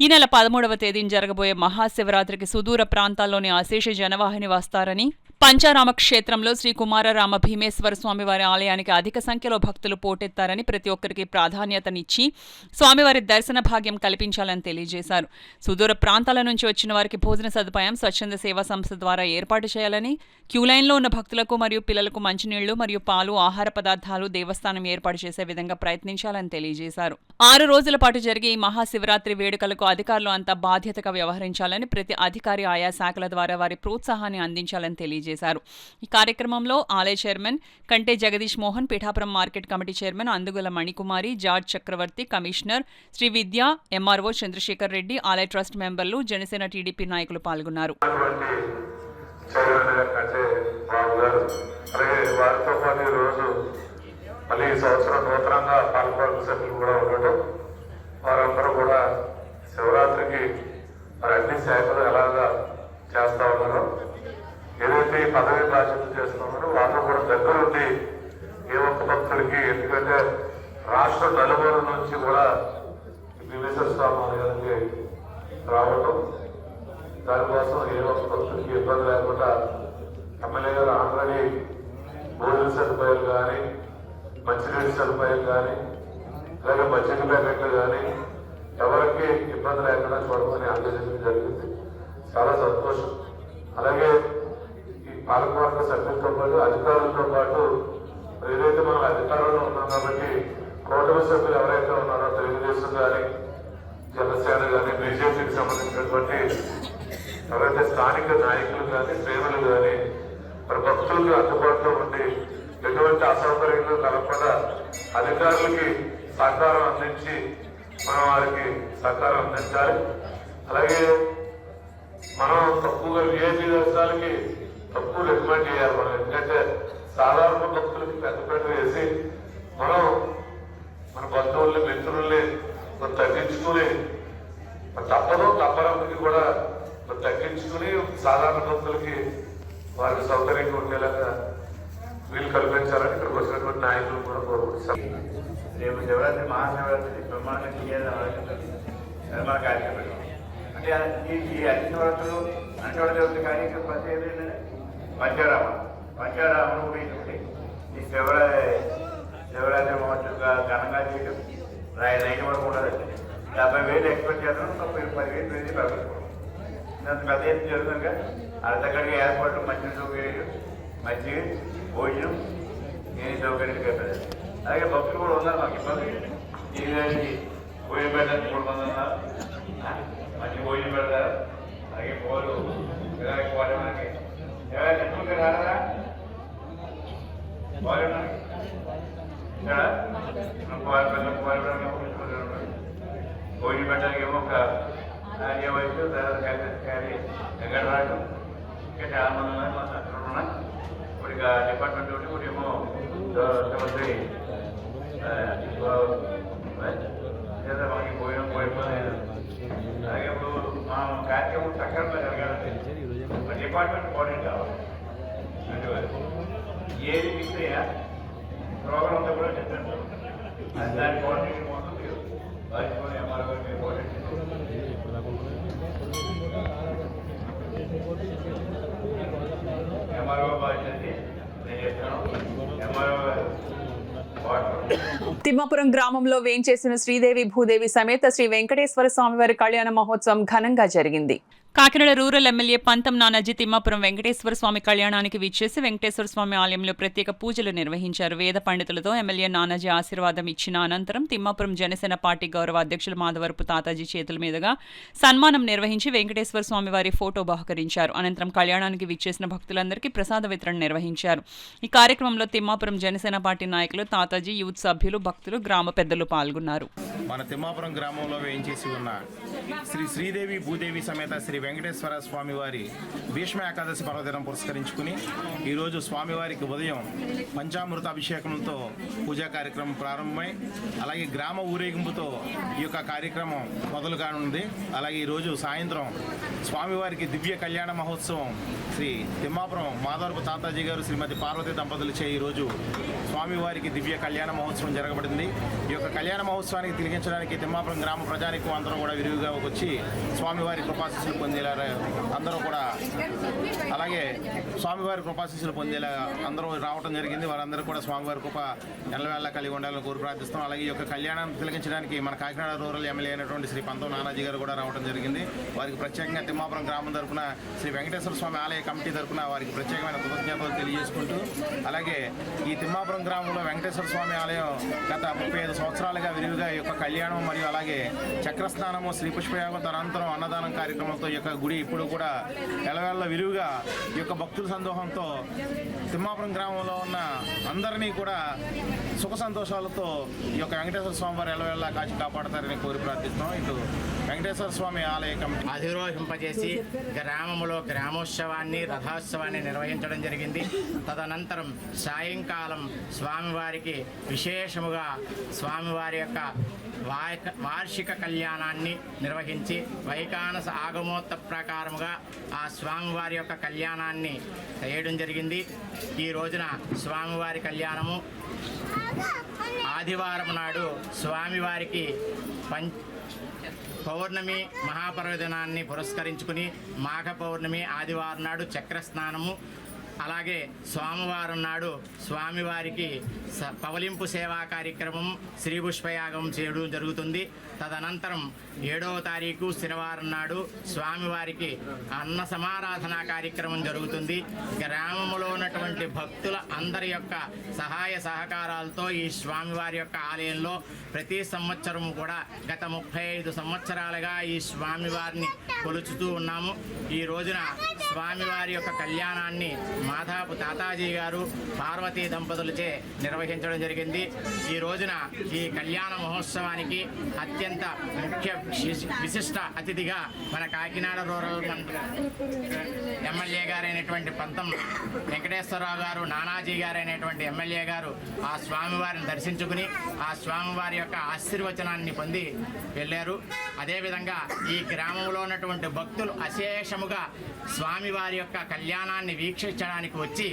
ఈ నెల 13వ తేదీన జరగబోయే మహాశివరాత్రికి సుదూర ప్రాంతాల్లోని అశేష జనవాహిని వస్తారని, పంచారామ క్షేత్రంలో శ్రీ కుమారరామ భీమేశ్వర స్వామివారి ఆలయానికి అధిక సంఖ్యలో భక్తులు పోటెత్తారని ప్రతి ఒక్కరికి ప్రాధాన్యతనిచ్చి స్వామివారి దర్శన భాగ్యం కల్పించాలని తెలియజేశారు. సుదూర ప్రాంతాల నుంచి వచ్చిన వారికి భోజన సదుపాయం స్వచ్ఛంద సేవా సంస్థ ద్వారా ఏర్పాటు చేయాలని, క్యూలైన్లో ఉన్న భక్తులకు మరియు పిల్లలకు మంచినీళ్లు మరియు పాలు, ఆహార పదార్థాలు దేవస్థానం ఏర్పాటు చేసే విధంగా ప్రయత్నించాలని తెలియజేశారు. 6 రోజుల పాటు జరిగే ఈ మహాశివరాత్రి వేడుకలకు అధికారులు అంతా బాధ్యతగా వ్యవహరించాలని, ప్రతి అధికారి ఆయా శాఖల ద్వారా వారి ప్రోత్సాహాన్ని అందించాలని తెలియజేశారు. ఈ కార్యక్రమంలో ఆలయ chairman Kante Jagadish Mohan, Pithapuram market committee chairman Andugula Manikumari, George Chakravarthi, commissioner Shri Vidya, MRO Chandrasekhar Reddy, ఆలయ ట్రస్ట్ మెంబర్లు, జనసేన టీడీపీ నాయకులు పాల్గొన్నారు. మళ్ళీ ఈ సంవత్సరం నూతనంగా పాల్గొన్న సభ్యులు కూడా ఉండటం, వారందరూ కూడా శివరాత్రికి మరి అన్ని శాఖలు ఎలాగా చేస్తా ఉన్నారో, ఏదైతే ఈ పదవి బాధ్యత చేస్తున్నారో వాళ్ళు కూడా దగ్గరుండి ఏ ఒక్క భక్తుడికి, ఎందుకంటే రాష్ట్ర నలుమూల నుంచి కూడా వివేశ్వర స్వామి గారికి రావటం, దానికోసం ఏ ఒక్క భక్తుడికి ఇబ్బంది లేకుండా ఎమ్మెల్యే గారు ఆల్రెడీ భోజన సదుపాయాలు కానీ, మంచినీటి సదుపాయాలు కానీ, అలాగే మజ్జిగ ప్యాకెట్లు కానీ ఎవరికి ఇబ్బంది లేకుండా చూడమని ఆదేశించడం జరిగింది. చాలా సంతోషం. అలాగే ఈ పాలకవర్గ సభ్యులతో పాటు అధికారులతో పాటు ఏదైతే మనం అధికారంలో ఉన్నాం కాబట్టి కూటమి సభ్యులు ఎవరైతే ఉన్నారో తెలుగుదేశం కానీ, జనసేన కానీ, బీజేపీకి సంబంధించినటువంటి ఎవరైతే స్థానిక నాయకులు కానీ, శ్రేణులు కానీ మరి భక్తులకు అందుబాటులో ఉండి ఎటువంటి అసౌకర్యాలు కలగకుండా అధికారులకి సహకారం అందించి మనం వారికి సహకారం అందించాలి. అలాగే మనం తక్కువగా విఐపీ దర్శనాలకి తక్కువ రికమెండ్ చేయాలి మనం. ఎందుకంటే సాధారణ భక్తులకి పెద్దపేట వేసి మనం మన బంధువుల్ని, మిత్రుల్ని మనం తగ్గించుకుని తప్పనప్పటికీ కూడా మనం తగ్గించుకుని సాధారణ భక్తులకి వారికి సౌకర్యంగా ఉండేలాగా వీలు కల్పించాలని ఇక్కడికి వచ్చినటువంటి నాయకులు కూడా కోరుకుంటున్నాం. రేపు శివరాత్రి, మహాశివరాత్రి బ్రహ్మాండంగా చేయాలని ఆలోచించారు. మా కార్యక్రమం అంటే ఈ అతిశివరాత్రులు అంటవడదేవత కార్యక్రమం ప్రత్యేకత ఏంటంటే పంచారామం కూడా ఏంటంటే ఈ శివరాత్రి మహోత్సవంగా ఘనంగా చేయడం రైతు వరకు ఉండదు. 70,000 ఎక్స్పెక్ట్ చేస్తాం, 10,000 వేసి ప్రకటించుకోవడం ఇంత పెద్ద ఎత్తు జరుగుతుందిగా. అర్ధగడిగా ఏర్పాటు, మంచి సౌకర్యాలు, మంచి భోజనం, ఏ సౌకర్యాలు కట్టారు. అలాగే భక్తులు కూడా ఉన్నారు. మాకు ఇబ్బంది దీనికి భోజనం పెట్టడానికి 3 మంది ఉన్నారు. మంచి భోజనం పెడతారు. అలాగే పోలు మనకి ఎవరైనా రారా భోజనం పెట్టడానికి ఏమో ఒక వయసు వెంకటరాజు ఇంకా చాలా మంది ఉన్నారు. మా సంస్థలు ఉన్నాయి. ఇప్పుడు ఇక డిపార్ట్మెంట్ ఒకటి కూడా ఏమో ముఖ్యమంత్రి మనకి పోయిపోలేదు. అలాగే ఇప్పుడు మా కార్యక్రమం సక్రమంగా జరగాలంటే డిపార్ట్మెంట్ కోఆర్డినేట్ కావాలి. అంటే ఏది మిస్ అయ్యా ప్రోగ్రామ్ అంతా కూడా చెప్పాను. దాని కోఆర్డినేషన్ కోసం మీరు వారికి ఎంఆర్ఓ కోఆర్డినేట్ ఎంఆర్ఓ బాధ్యత నేను చెప్తాను. ఎంఆర్ఓ తిమ్మాపురం గ్రామంలో వేంచేసిన శ్రీదేవి భూదేవి సమేత శ్రీ వెంకటేశ్వర స్వామివారి కళ్యాణ మహోత్సవం ఘనంగా జరిగింది. కాకినాడ రూరల్ ఎమ్మెల్యే పంతం నానాజీ తిమ్మాపురం వెంకటేశ్వర స్వామి కళ్యాణానికి విచ్చేసి వెంకటేశ్వర స్వామి ఆలయంలో ప్రత్యేక పూజలు నిర్వహించారు. వేద పండితులతో ఎమ్మెల్యే నానాజీ ఆశీర్వాదం ఇచ్చిన అనంతరం తిమ్మాపురం జనసేన పార్టీ గౌరవ అధ్యక్షులు మాధవరపు తాతాజీ చేతుల మీదుగా సన్మానం నిర్వహించి వెంకటేశ్వర స్వామి వారి ఫోటో బహుకరించారు. అనంతరం కళ్యాణానికి విచ్చేసిన భక్తులందరికీ ప్రసాద వితరణ నిర్వహించారు. ఈ కార్యక్రమంలో తిమ్మాపురం జనసేన పార్టీ నాయకులు, తాతాజీ యూత్ సభ్యులు, భక్తులు, గ్రామ పెద్దలు పాల్గొన్నారు. మన తిమ్మాపురం గ్రామంలో వేయించేసి ఉన్న శ్రీ శ్రీదేవి భూదేవి సమేత శ్రీ వెంకటేశ్వర స్వామివారి భీష్మ ఏకాదశి పర్వదినం పురస్కరించుకుని ఈరోజు స్వామివారికి ఉదయం పంచామృత అభిషేకంతో పూజా కార్యక్రమం ప్రారంభమై అలాగే గ్రామ ఊరేగింపుతో ఈ యొక్క కార్యక్రమం మొదలు కానుంది. అలాగే ఈరోజు సాయంత్రం స్వామివారికి దివ్య కళ్యాణ మహోత్సవం శ్రీ తిమ్మాపురం మాధవరపు తాతాజీ గారు, శ్రీమతి పార్వతీ దంపతులచే ఈరోజు స్వామివారికి దివ్య కళ్యాణ మహోత్సవం జరగబడింది. ఈ యొక్క కళ్యాణ మహోత్సవానికి తిరిగించడానికి తిమ్మాపురం గ్రామ ప్రజానికం అందరూ కూడా విరివిగా వచ్చి స్వామివారి కృపాశీస్సులు పొందేలా అందరూ కూడా, అలాగే స్వామివారి కృపాశీస్సులు పొందేలా అందరూ రావడం జరిగింది. వారందరూ కూడా స్వామివారి కృప ఎల్లవేళ కలిగి ఉండాలని కోరి ప్రార్థిస్తాం. అలాగే ఈ యొక్క కళ్యాణాన్ని తిలకించడానికి మన కాకినాడ రూరల్ ఎమ్మెల్యే అయినటువంటి శ్రీ పంతం నానాజీ గారు కూడా రావడం జరిగింది. వారికి ప్రత్యేకంగా తిమ్మాపురం గ్రామం తరఫున శ్రీ వెంకటేశ్వర స్వామి ఆలయ కమిటీ తరఫున వారికి ప్రత్యేకమైన కృతజ్ఞతలు తెలియజేసుకుంటూ, అలాగే ఈ తిమ్మాపురం గ్రామంలో వెంకటేశ్వర స్వామి ఆలయం గత 35 సంవత్సరాలుగా విరివిగా ఈ యొక్క కళ్యాణం మరియు అలాగే చక్రస్నానము, శ్రీ పుష్పయాగం, తదనంతరం అన్నదానం కార్యక్రమంతో ఈ యొక్క గుడి ఇప్పుడు కూడా ఎలవేళ విరివిగా ఈ యొక్క భక్తుల సందోహంతో తిమ్మాపురం గ్రామంలో ఉన్న అందరినీ కూడా సుఖ సంతోషాలతో ఈ యొక్క వెంకటేశ్వర స్వామి వారు ఎలవేళ కాచి కాపాడతారని కోరి ప్రార్థిస్తున్నాం. ఇటు వెంకటేశ్వర స్వామి ఆలయ కమిటీ అధిరోహింపజేసి గ్రామంలో గ్రామోత్సవాన్ని రథోత్సవాన్ని నిర్వహించడం జరిగింది. తదనంతరం సాయంకాలం స్వామివారికి విశేషముగా స్వామివారి యొక్క వార్షిక కళ్యాణాన్ని నిర్వహించి వైకానస ఆగమోత్త ప్రకారముగా ఆ స్వామివారి యొక్క కళ్యాణాన్ని చేయడం జరిగింది. ఈ రోజున స్వామివారి కళ్యాణము ఆదివారం నాడు స్వామివారికి పౌర్ణమి మహాపర్వదినాన్ని పురస్కరించుకుని మాఘ పౌర్ణమి ఆదివారం నాడు చక్రస్నానము, అలాగే సోమవారం నాడు స్వామివారికి పవలింపు సేవా కార్యక్రమం శ్రీ పుష్పయాగం చేయడం జరుగుతుంది. తదనంతరం 7వ తారీఖు శనివారం నాడు స్వామివారికి అన్న సమారాధన కార్యక్రమం జరుగుతుంది. గ్రామంలో ఉన్నటువంటి భక్తుల అందరి యొక్క సహాయ సహకారాలతో ఈ స్వామివారి యొక్క ఆలయంలో ప్రతి సంవత్సరం కూడా గత 35 సంవత్సరాలుగా ఈ స్వామివారిని కొలుచుతూ ఉన్నాము. ఈ రోజున స్వామివారి యొక్క కళ్యాణాన్ని మాధాపు తాతాజీ గారు పార్వతీ దంపతులచే నిర్వహించడం జరిగింది. ఈ రోజున ఈ కళ్యాణ మహోత్సవానికి అత్యంత ముఖ్య విశిష్ట అతిథిగా మన కాకినాడ రూరల్ ఎమ్మెల్యే గారైనటువంటి పంతం వెంకటేశ్వరరావు గారు, నానాజీ గారైనటువంటి ఎమ్మెల్యే గారు ఆ స్వామివారిని దర్శించుకుని ఆ స్వామివారి యొక్క ఆశీర్వచనాన్ని పొంది వెళ్ళారు. అదేవిధంగా ఈ గ్రామంలో ఉన్నటువంటి భక్తులు అశేషముగా స్వామివారి యొక్క కళ్యాణాన్ని వీక్షించడానికి వచ్చి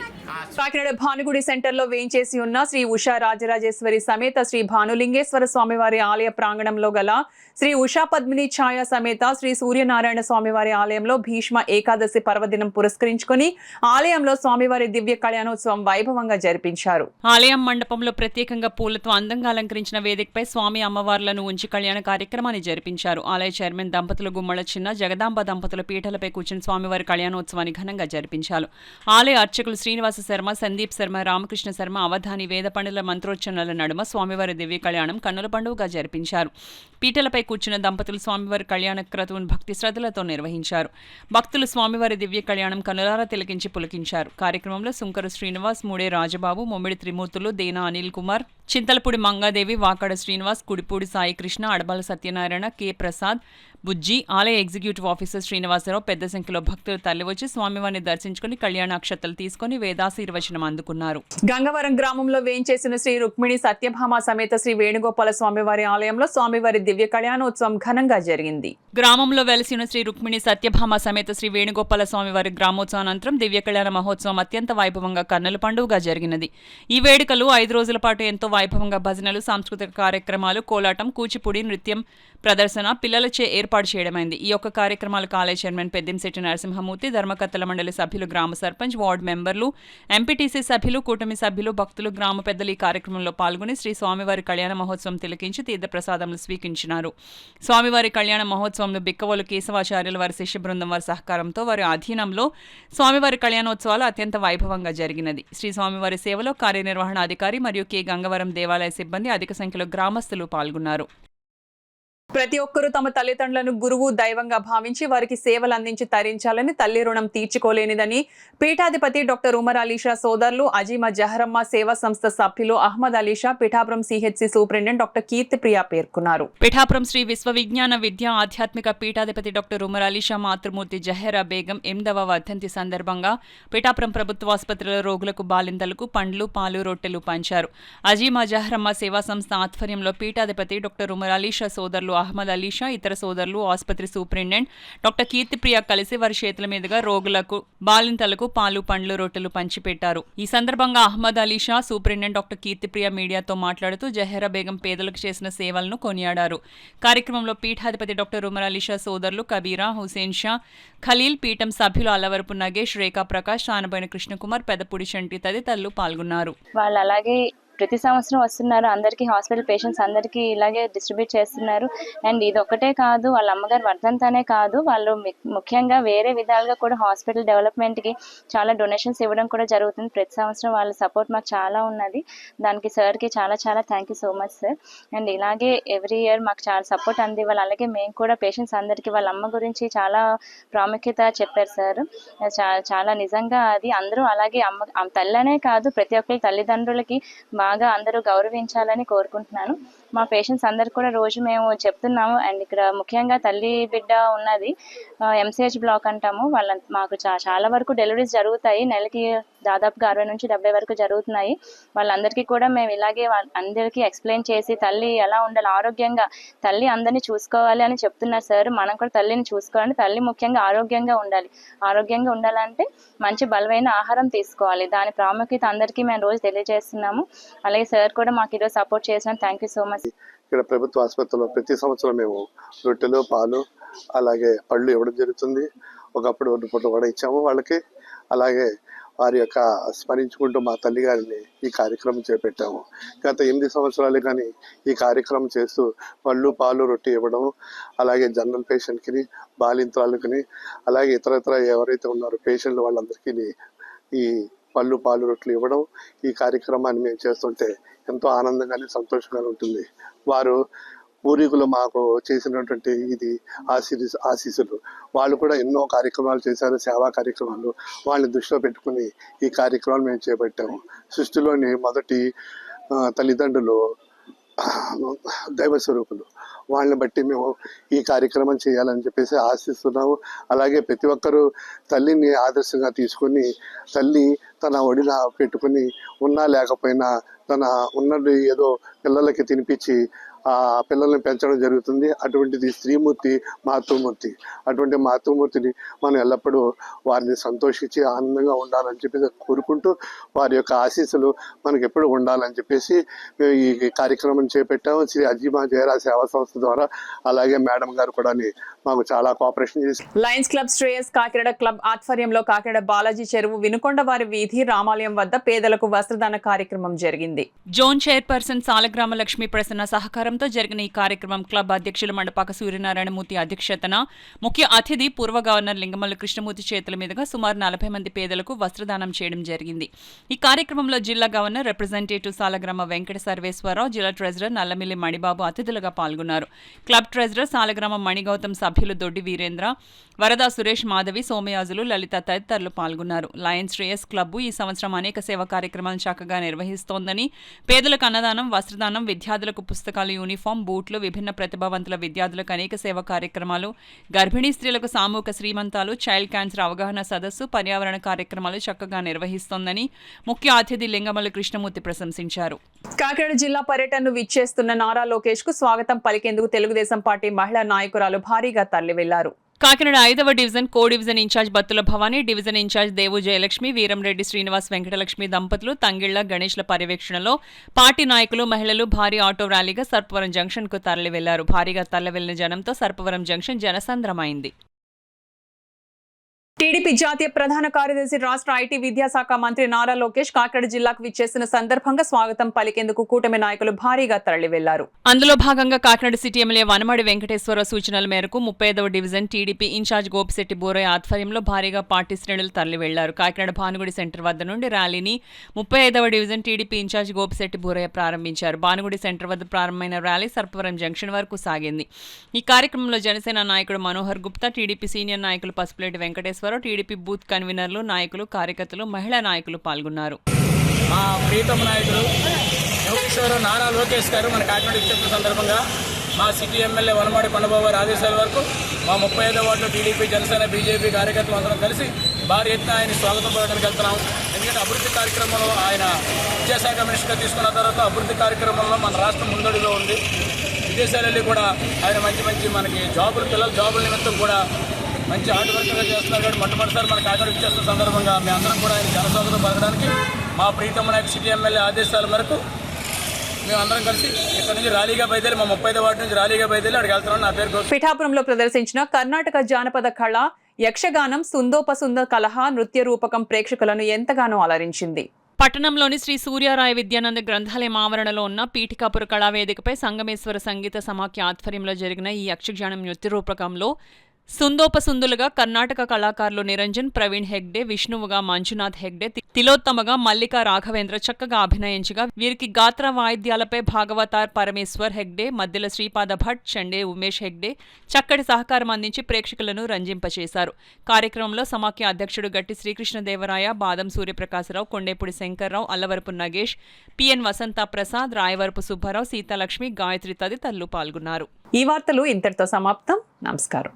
కాకినాడ భానుగుడి సెంటర్ లో వేయించేసి ఉన్న శ్రీ ఉషా రాజరాజేశ్వరి సమేత శ్రీ భానులింగేశ్వర స్వామివారి ఆలయ ప్రాంగణంలో గల శ్రీ ఉషా పద్మిని ఛాయ సమేత శ్రీ సూర్యనారాయణ స్వామివారి ఆలయంలో భీష్మ ఏకాదశి పర్వదినం పురస్కరించుకుని ఆలయంలో స్వామివారి దివ్య కళ్యాణోత్సవం వైభవంగా జరిపించారు. ఆలయం మండపంలో ప్రత్యేకంగా పూలతో అందంగా అలంకరించిన వేదికపై స్వామి అమ్మవార్లను ఉంచి కళ్యాణ కార్యక్రమాన్ని జరిపించారు. ఆలయ చైర్మన్ దంపతులు గుమ్మల చిన్న జగదాంబ దంపతుల పీఠలపై కూర్చుని స్వామివారి కళ్యాణోత్సవాన్ని ఘనంగా జరిపించారు. ఆలయ అర్చకులు శ్రీనివాస శర్మ, సందీప్ శర్మ, రామకృష్ణ శర్మ, అవధాని వేద పండితుల మంత్రోచ్చరణల నడుమ స్వామివారి దివ్య కళ్యాణం కన్నుల పండుగగా జరిపించారు. పీఠలపై కూర్చున్న దంపతులు స్వామివారి కళ్యాణ క్రతువును భక్తి శ్రద్ధలతో నిర్వహించారు. భక్తులు స్వామివారి దివ్య కళ్యాణం కనులారా తిలకించి పులకించారు. కార్యక్రమంలో సుంకరు శ్రీనివాస్, మూడే రాజబాబు, ముమ్మిడి త్రిమూర్తులు, దేనా అనిల్ కుమార్, చింతలపూడి మంగాదేవి, వాకాడ శ్రీనివాస్, కుడిపూడి సాయికృష్ణ, అడబాల సత్యనారాయణ, కె ప్రసాద్, బుజ్జి, ఆలయ ఎగ్జిక్యూటివ్ ఆఫీసర్ శ్రీనివాసరావు పెద్ద సంఖ్యలో భక్తులు తరలివచ్చి స్వామివారిని దర్శించుకుని కళ్యాణ అక్షతలు తీసుకుని వేదాశీర్వచనం అందుకున్నారు. గంగవరం గ్రామంలో వేయించేసిన శ్రీ రుక్మిణి సత్యభామ సమేత శ్రీ వేణుగోపాల స్వామివారి ఆలయంలో స్వామివారి దివ్య కళ్యాణోత్సవం ఘనంగా జరిగింది. గ్రామంలో వెలసిన శ్రీ రుక్మిణి సత్యభామ సమేత శ్రీ వేణుగోపాల స్వామివారి గ్రామోత్సవానంతరం దివ్య కళ్యాణ మహోత్సవం అత్యంత వైభవంగా కన్నుల పండుగగా జరిగినది. ఈ వేడుకలు 5 రోజుల పాటు ఎంతో వైభవంగా భజనలు, సాంస్కృతిక కార్యక్రమాలు, కోలాటం, కూచిపూడి నృత్యం ప్రదర్శన పిల్లలచే ఏర్పాటు చేయడమైంది. ఈ యొక్క కార్యక్రమాలకు ఆలయ చైర్మన్ పెద్దింశెట్టి నరసింహమూర్తి, ధర్మకర్తల మండలి సభ్యులు, గ్రామ సర్పంచ్, వార్డు మెంబర్లు, ఎంపీటీసీ సభ్యులు, కూటమి సభ్యులు, భక్తులు, గ్రామ పెద్దలు ఈ కార్యక్రమంలో పాల్గొని శ్రీ స్వామివారి కళ్యాణ మహోత్సవం తిలకించి తీర్థప్రసాదములు స్వీకరించినారు. స్వామివారి కళ్యాణ మహోత్సవంలో బిక్కవోలు కేశవాచార్యుల వారి శిష్య బృందం వారి సహకారంతో వారి అధీనంలో స్వామివారి కళ్యాణోత్సవాలు అత్యంత వైభవంగా జరిగినది. శ్రీ స్వామివారి సేవలో కార్యనిర్వహణ అధికారి మరియు కె గంగవరం దేవాలయ సిబ్బంది అధిక సంఖ్యలో గ్రామస్తులు పాల్గొన్నారు. ప్రతి ఒక్కరూ తమ తల్లిదండ్రులను గురువు, దైవంగా భావించి వారికి సేవలు అందించి తరించాలని, తల్లి రుణం తీర్చుకోలేనిదని పీఠాధిపతి డాక్టర్ ఉమర్ అలీషా సోదరులు, అజీమా జహరమ్మ సేవా సంస్థ సభ్యులు Ahmed Alisha, Pithapuram CHC superintendent doctor Keerthipriya పేర్కొన్నారు. పిఠాపురం శ్రీ విశ్వ విజ్ఞాన విద్యా ఆధ్యాత్మిక పీఠాధిపతి డాక్టర్ ఉమర్ అలీషా మాతృమూర్తి జహేరా బేగం 8వ వర్ధంతి సందర్భంగా పిఠాపురం ప్రభుత్వ ఆసుపత్రిలో రోగులకు బాలింతలకు పండ్లు, పాలు, రొట్టెలు పంచారు. అజీమా జహరమ్మ సేవా సంస్థ ఆధ్వర్యంలో పీఠాధిపతి డాక్టర్ ఉమర్ అలీషా సోదరులు అహ్మద్ అలీషా, ఇతర సోదరులు, ఆసుపత్రి సూపరింటెండెంట్ డాక్టర్ కీర్తిప్రియ కలిసి వారి చేతుల మీదుగా రోగులకు, బాలింతలకు పాలు, పండ్లు, రొట్టెలు పంచిపెట్టారు. ఈ సందర్భంగా అహ్మద్ అలీషా, సూపరింటెండెంట్ డాక్టర్ కీర్తిప్రియ మీడియాతో మాట్లాడుతూ జహేరా బేగం పేదలకు చేసిన సేవలను కొనియాడారు. కార్యక్రమంలో పీఠాధిపతి డాక్టర్ ఉమర్ అలీషా సోదరులు కబీరా, హుసేన్ షా, ఖలీల్, పీఠం సభ్యులు అల్లవరపు నగేష్, రేఖా ప్రకాష్, ఆనబోయిన కృష్ణకుమార్, పెదపూడి చంటి తదితరులు పాల్గొన్నారు. వాళ్ళు అలాగే ప్రతి సంవత్సరం వస్తున్నారు. అందరికీ హాస్పిటల్ పేషెంట్స్ అందరికీ ఇలాగే డిస్ట్రిబ్యూట్ చేస్తున్నారు. అండ్ ఇది ఒక్కటే కాదు, వాళ్ళ అమ్మగారు వర్ధంతనే కాదు, వాళ్ళు ముఖ్యంగా వేరే విధాలుగా కూడా హాస్పిటల్ డెవలప్మెంట్కి చాలా డొనేషన్స్ ఇవ్వడం కూడా జరుగుతుంది. ప్రతి సంవత్సరం వాళ్ళ సపోర్ట్ మాకు చాలా ఉన్నది. దానికి సార్కి చాలా చాలా thank you so much sir. And ఇలాగే ఎవ్రీ ఇయర్ మాకు చాలా సపోర్ట్ అందివ్వాలి. అలాగే మేము కూడా పేషెంట్స్ అందరికీ వాళ్ళ అమ్మ గురించి చాలా ప్రాముఖ్యత చెప్పారు సార్. చాలా నిజంగా అది అందరూ అలాగే అమ్మ తల్లనే కాదు ప్రతి ఒక్కరి తల్లిదండ్రులకి బాగా అందరూ గౌరవించాలని కోరుకుంటున్నాను. మా పేషెంట్స్ అందరికి కూడా రోజు మేము చెప్తున్నాము. అండ్ ఇక్కడ ముఖ్యంగా తల్లి బిడ్డ ఉన్నది MCH బ్లాక్ అంటాము. మాకు చాలా వరకు డెలివరీస్ జరుగుతాయి. నెలకి దాదాపుగా 60 నుంచి 70 వరకు జరుగుతున్నాయి. వాళ్ళందరికీ కూడా మేము ఇలాగే అందరికీ ఎక్స్ప్లెయిన్ చేసి తల్లి ఎలా ఉండాలి, ఆరోగ్యంగా తల్లి అందరినీ చూసుకోవాలి అని చెప్తున్నారు సార్. మనం కూడా తల్లిని చూసుకోవాలంటే తల్లి ముఖ్యంగా ఆరోగ్యంగా ఉండాలి. ఆరోగ్యంగా ఉండాలంటే మంచి బలమైన ఆహారం తీసుకోవాలి. దాని ప్రాముఖ్యత అందరికీ మేము రోజు తెలియజేస్తున్నాము. అలాగే సార్ కూడా మాకు ఈరోజు సపోర్ట్ చేసినాం. Thank you so much. ఇక్కడ ప్రభుత్వ ఆసుపత్రిలో ప్రతి సంవత్సరం మేము రొట్టెలు, పాలు, అలాగే పళ్ళు ఇవ్వడం జరుగుతుంది. ఒకప్పుడు 2 పూటలు కూడా ఇచ్చాము వాళ్ళకి. అలాగే వారి యొక్క స్మరించుకుంటూ మా తల్లి గారిని ఈ కార్యక్రమం చేపట్టాము. గత 8 సంవత్సరాలు కానీ ఈ కార్యక్రమం చేస్తూ పళ్ళు, పాలు, రొట్టె ఇవ్వడం, అలాగే జనరల్ పేషెంట్కి, బాలింత్రాలకి, అలాగే ఇతర ఎవరైతే ఉన్నారో పేషెంట్లు వాళ్ళందరికీ ఈ పళ్ళు, పాలు, రొట్టెలు ఇవ్వడం, ఈ కార్యక్రమాన్ని మేము చేస్తుంటే ఎంతో ఆనందంగానే సంతోషంగా ఉంటుంది. వారు పూర్వీకులు మాకు చేసినటువంటి ఇది ఆశీస్సులు. వాళ్ళు కూడా ఎన్నో కార్యక్రమాలు చేశారు, సేవా కార్యక్రమాలు. వాళ్ళని దృష్టిలో పెట్టుకుని ఈ కార్యక్రమాలు మేము చేపట్టాము. సృష్టిలోని మొదటి తల్లిదండ్రులు దైవ స్వరూపులు. వాళ్ళని బట్టి మేము ఈ కార్యక్రమం చేయాలని చెప్పేసి ఆశిస్తున్నాము. అలాగే ప్రతి ఒక్కరూ తల్లిని ఆదర్శంగా తీసుకుని తల్లి తన ఒడిన పెట్టుకుని ఉన్నా లేకపోయినా తన ఉన్నది ఏదో పిల్లలకి తినిపించి ఆ పిల్లల్ని పెంచడం జరుగుతుంది. అటువంటిది స్త్రీమూర్తి, మాతృమూర్తి. అటువంటి మాతృమూర్తిని మనం ఎల్లప్పుడూ వారిని సంతోషించి ఆనందంగా ఉండాలని చెప్పేసి కోరుకుంటూ వారి యొక్క ఆశీస్సులు మనకు ఎప్పుడు ఉండాలని చెప్పేసి మేము ఈ కార్యక్రమం చేపట్టాము. శ్రీ అజీమా జయరా సేవా సంస్థ ద్వారా. అలాగే మేడం గారు కూడా మాకు చాలా కోఆపరేషన్ చేసి Lions club Shreyas Kakinada club ఆధ్వర్యంలో కాకినాడ బాలాజీ చెరువు, వినుకొండవారి వీధి, రామాలయం వద్ద పేదలకు వస్త్రదాన కార్యక్రమం జరిగింది. జోన్ చైర్పర్సన్ సాలగ్రామ లక్ష్మీ ప్రసన్న సహకారంతో జరిగిన ఈ కార్యక్రమం క్లబ్ అధ్యక్షులు మండపాక సూర్యనారాయణమూర్తి అధ్యక్షతన ముఖ్య అతిథి పూర్వ గవర్నర్ లింగమల్లి కృష్ణమూర్తి చేతుల మీదుగా సుమారు 40 మంది పేదలకు వస్త్రదానం చేయడం జరిగింది. ఈ కార్యక్రమంలో జిల్లా గవర్నర్, రిప్రజెంటేటివ్ సాలగ్రామ వెంకట సర్వేశ్వరరావు, జిల్లా ట్రెజరర్ నల్లమిల్లి మణిబాబు అతిథులుగా పాల్గొన్నారు. క్లబ్ ట్రెజరర్ సాలగ్రామ మణిగౌతమ్, సభ్యులు దొడ్డి వీరేంద్ర, వరదా సురేష్, మాధవి, సోమయాజులు, లలిత తదితరులు పాల్గొన్నారు. లయన్స్ శ్రేయస్ క్లబ్ ఈ సంవత్సరం అనేక సేవా కార్యక్రమాలను చక్కగా నిర్వహిస్తోందని, పేదలకు అన్నదానం, వస్త్రదానం, విద్యార్థులకు పుస్తకాలు, యూనిఫామ్, బూట్లు, విభిన్న ప్రతిభావంతుల విద్యార్థులకు అనేక సేవా కార్యక్రమాలు, గర్భిణీ స్త్రీలకు సామూహిక శ్రీమంతాలు, చైల్డ్ క్యాన్సర్ అవగాహన సదస్సు, పర్యావరణ కార్యక్రమాలు చక్కగా నిర్వహిస్తోందని ముఖ్య అతిథి లింగమల్లి కృష్ణమూర్తి ప్రశంసించారు. కాకినాడ జిల్లా పర్యటనను విచ్చేస్తున్న నారా లోకేష్ కు స్వాగతం పలికేందుకు తెలుగుదేశం పార్టీ మహిళా నాయకురాలు భారీగా తరలి వెళ్లారు. కాకినాడ 5వ division co division incharge Battula Bhavani, division incharge Devu Jayalakshmi, Veeramreddy Srinivas, Venkatalakshmi దంపతులు, తంగిళ్ల గణేష్ల పర్యవేక్షణలో పార్టీ నాయకులు, మహిళలు భారీ ఆటో ర్యాలీగా సర్పవరం జంక్షన్ కు తరలి వెళ్లారు. భారీగా తరలి వెళ్లిన జనంతో సర్పవరం జంక్షన్ జనసంద్రమైంది. టీడీపీ జాతీయ ప్రధాన కార్యదర్శి, రాష్ట్ర ఐటీ విద్యాశాఖ మంత్రి నారా లోకేష్ కాకినాడ జిల్లాకు విచ్చేసిన సందర్భంగా స్వాగతం పలికేందుకు కూటమి నాయకులు భారీగా తరలి వెళ్లారు. అందులో భాగంగా కాకినాడ సిటీ ఎమ్మెల్యే వనమాడి వెంకటేశ్వరరావు సూచనల మేరకు 35వ division TDP incharge Gopisetti Boraiah ఆధ్వర్యంలో భారీగా పార్టీ శ్రేణులు తరలి వెళ్లారు. కాకినాడ భానుగుడి సెంటర్ వద్ద నుండి ర్యాలీని 35వ division TDP incharge Gopisetti Boraiah ప్రారంభించారు. భానుగుడి సెంటర్ వద్ద ప్రారంభమైన ర్యాలీ సర్పవరం జంక్షన్ వరకు సాగింది. ఈ కార్యక్రమంలో జనసేన నాయకుడు మనోహర్ గుప్తా, టీడీపీ సీనియర్ నాయకులు పసుపులేటి వెంకటేశ్వర, టీడీపీ బూత్ కన్వీనర్లు, నాయకులు, కార్యకర్తలు, మహిళా నాయకులు పాల్గొన్నారు. మా ప్రీతమ నాయకుడు యోగేశ్వరరావు నారా లోకేష్ గారు మన కాకినాడ విచ్చేసిన సందర్భంగా మా సిటీ ఎమ్మెల్యే వనమాడి కొండబాబు గారి ఆదేశాల వరకు మా 35వ వార్డులో టీడీపీ, జనసేన, బీజేపీ కార్యకర్తలు అందరం కలిసి భారీ ఎత్తున ఆయన స్వాగతం పలకడానికి వెళ్తున్నాం. ఎందుకంటే అభివృద్ధి కార్యక్రమంలో ఆయన విద్యాశాఖ మినిస్టర్గా తీసుకున్న తర్వాత అభివృద్ధి కార్యక్రమంలో మన రాష్ట్రం ముందడుగులో ఉంది. విదేశాలలో కూడా ఆయన మంచి మనకి పిల్లల జాబుల నిమిత్తం కూడా మంచి హార్డ్ వర్క్గా చేస్తున్నారు. కాబట్టి మొట్టమొదటిసారి మన కాకినాడ ఇచ్చేస్తున్న సందర్భంగా మీ అందరం కూడా ఆయన జనస్వాగతం పలకడానికి మా ప్రీతమ నాయకు సిటీ ఎమ్మెల్యే ఆదేశాల మేరకు మేము అందరం కలిసి ఇక్కడ నుంచి ర్యాలీగా బయలుదేరి మా 35వ వార్డు నుంచి ర్యాలీగా బయలుదేరి అక్కడికి వెళ్తున్నాం. నా పేరు పిఠాపురంలో ప్రదర్శించిన కర్ణాటక జానపద కళ యక్షగానం సుందోపసుంద కలహ నృత్య రూపకం ప్రేక్షకులను ఎంతగానో అలరించింది. పట్టణంలోని శ్రీ సూర్యారాయ విద్యానంద గ్రంథాలయం ఆవరణలో ఉన్న పీఠికాపుర కళావేదికపై సంగమేశ్వర సంగీత సమాఖ్య ఆధ్వర్యంలో జరిగిన ఈ యక్షగానం నృత్య రూపకంలో సుందోపసుందులుగా కర్ణాటక కళాకారులు నిరంజన్, ప్రవీణ్ హెగ్డే, విష్ణువుగా మంజునాథ్ హెగ్డే, తిలోత్తమగా మల్లికా రాఘవేంద్ర చక్కగా అభినయించగా వీరికి గాత్ర వాయిద్యాలపై భాగవతార్ పరమేశ్వర్ హెగ్డే, మధ్యల శ్రీపాద భట్, చండే ఉమేష్ హెగ్డే చక్కటి సహకారం అందించి ప్రేక్షకులను రంజింపచేశారు. కార్యక్రమంలో సమాఖ్య అధ్యక్షుడు గట్టి శ్రీకృష్ణదేవరాయ, బాదం సూర్యప్రకాశరావు, కొండేపూడి శంకర్రావు, అల్లవరపు నగేష్, పిఎన్ వసంత ప్రసాద్, రాయవరపు సుబ్బారావు, సీతాలక్ష్మి, గాయత్రి తదితరులు పాల్గొన్నారు. ఈ వార్తలు ఇంతటితో సమాప్తం. నమస్కారం.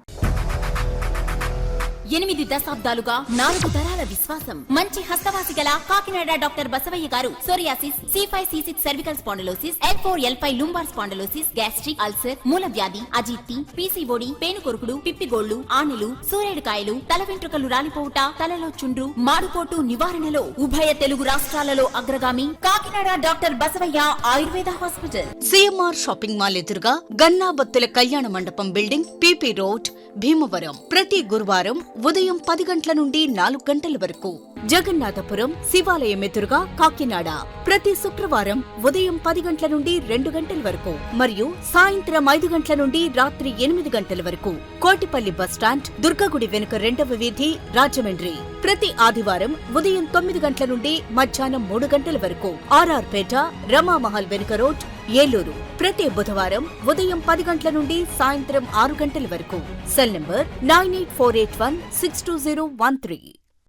8 దశాబ్దాలుగా 4 తరాల విశ్వాసం. మంచి హస్తవాసి గల కాకినాడ డాక్టర్ బసవయ్య గారు psoriasis, C5C6 cervical spondylosis, L4L5 lumbar spondylosis, gastric ulcer, మూల వ్యాధి, అజీర్తి, పీసీఓడి, పేనుకొరుకుడు, పిప్పిగోళ్లు, ఆనెలు, సూరేడుకాయలు, తల వెంట్రుకలు రాలిపోవుట, తలలో చుండ్రు, మాడుపోటు నివారణలో ఉభయ తెలుగు రాష్ట్రాలలో అగ్రగామి Kakinada doctor Basavayya Ayurveda hospital. CMR shopping mall ఎదురుగా గన్నాబత్తుల కళ్యాణ మండపం బిల్డింగ్, పీపీ రోడ్, భీమవరం. ప్రతి గురువారం ఉదయం 10 గంటల నుండి 4 గంటల వరకు. జగన్నాథపురం శివాలయం ఎదురుగా కాకినాడ. ప్రతి శుక్రవారం ఉదయం 10 గంటల నుండి 2 గంటల వరకు మరియు సాయంత్రం 5 గంటల నుండి రాత్రి 8 గంటల వరకు. కోటిపల్లి బస్టాండ్, దుర్గగుడి వెనుక 2వ వీధి, రాజమండ్రి. ప్రతి ఆదివారం ఉదయం 9 గంటల నుండి మధ్యాహ్నం 3 గంటల వరకు. ఆర్ఆర్ పేట, రమామహల్ వెనుక రోడ్, ఏలూరు. ప్రతి బుధవారం ఉదయం 10 గంటల నుండి సాయంత్రం 6 గంటల వరకు. Cell number 9848162013.